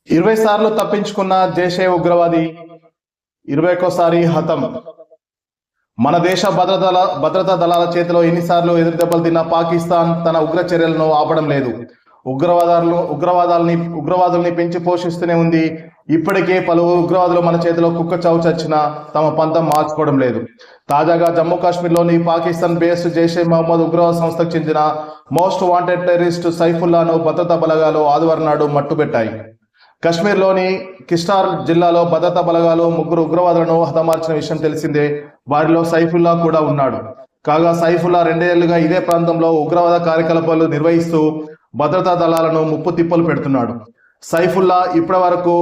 20 సార్లు తప్పించుకున్న జైషే ఉగ్రవాది 21సారి హతం. మన దేశ భద్రతా దళాల చేతిలో ఎన్నిసార్లు ఎదురు దెబ్బలు తిన్న పాకిస్తాన్ తన ఉగ్ర చర్యలను ఆపడం లేదు. ఉగ్రవాదుల్ని పెంచి పోషిస్తూనే ఉంది. ఇప్పటికే పలువురు ఉగ్రవాదులు మన చేతిలో కుక్క చావు చచ్చినా తమ పంతం మార్చుకోవడం లేదు. తాజాగా జమ్మూ కాశ్మీర్లోని పాకిస్తాన్ బేస్డ్ జైషే మహమ్మద్ ఉగ్రవాద సంస్థకు చెందిన మోస్ట్ వాంటెడ్ టెర్రరిస్ట్ సైఫుల్లాను భద్రతా బలగాలు ఆదివారం నాడు మట్టుబెట్టాయి. కశ్మీర్లోని కిష్టార్ జిల్లాలో భద్రతా బలగాలు 3 ఉగ్రవాదులను హతమార్చిన విషయం తెలిసిందే. వారిలో సైఫుల్లా కూడా ఉన్నాడు. కాగా సైఫుల్లా 2 ఏళ్లుగా ఇదే ప్రాంతంలో ఉగ్రవాద కార్యకలాపాలు నిర్వహిస్తూ భద్రతా దళాలను ముప్పు తిప్పలు పెడుతున్నాడు. సైఫుల్లా ఇప్పటి వరకు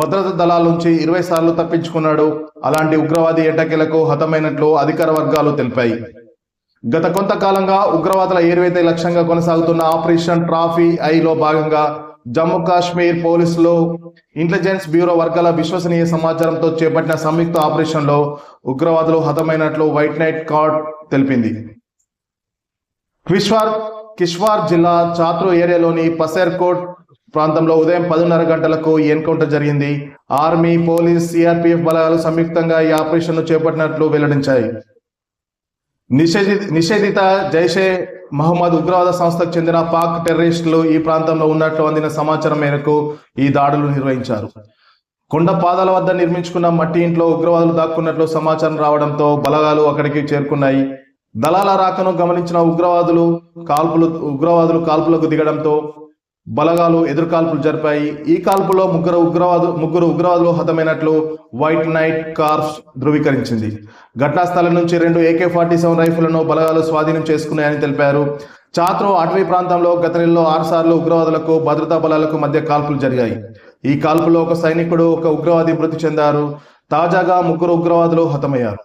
భద్రతా దళాల నుంచి 20 సార్లు తప్పించుకున్నాడు. అలాంటి ఉగ్రవాది ఎట్టకేలకు హతమైనట్లు అధికార వర్గాలు తెలిపాయి. గత కొంతకాలంగా ఉగ్రవాదుల ఏరువేత లక్ష్యంగా కొనసాగుతున్న ఆపరేషన్ ట్రాఫీ ఐలో భాగంగా జమ్మూ కాశ్మీర్ పోలీసులు ఇంటెలిజెన్స్ బ్యూరో వర్గాల విశ్వసనీయ సమాచారంతో చేపట్టిన సంయుక్త ఆపరేషన్ లో ఉగ్రవాదులు హతమైనట్లు వైట్ నైట్ కార్డ్ తెలిపింది. కిష్వార్ జిల్లా చాత్రు ఏరియాలోని పసేర్కోట్ ప్రాంతంలో ఉదయం 10:30 గంటలకు ఈ ఎన్కౌంటర్ జరిగింది. ఆర్మీ, పోలీస్, సిఆర్పిఎఫ్ బలగాలు సంయుక్తంగా ఈ ఆపరేషన్ ను చేపట్టినట్లు వెల్లడించాయి. నిషేధిత జైషే మహమ్మద్ ఉగ్రవాద సంస్థకు చెందిన పాక్ టెర్రరిస్టులు ఈ ప్రాంతంలో ఉన్నట్లు అందిన సమాచారం మేరకు ఈ దాడులు నిర్వహించారు. కొండ పాదాల వద్ద నిర్మించుకున్న మట్టి ఇంట్లో ఉగ్రవాదులు దాక్కున్నట్లు సమాచారం రావడంతో బలగాలు అక్కడికి చేరుకున్నాయి. దళాల రాకను గమనించిన ఉగ్రవాదులు కాల్పులకు దిగడంతో బలగాలు ఎదురుకాల్పులు జరిపాయి. ఈ కాల్పులో ముగ్గురు ఉగ్రవాదులు హతమైనట్లు వైట్ నైట్ కార్ప్స్ ధృవీకరించింది. ఘటనా స్థలం నుంచి 2 AK-47 రైఫిళ్లను బలగాలు స్వాధీనం చేసుకున్నాయని తెలిపారు. చాత్రో అటవీ ప్రాంతంలో గత నెలలో 6 సార్లు ఉగ్రవాదులకు భద్రతా బలాలకు మధ్య కాల్పులు జరిగాయి. ఈ కాల్పులో ఒక సైనికుడు, ఒక ఉగ్రవాది మృతి చెందారు. తాజాగా 3 ఉగ్రవాదులు హతమయ్యారు.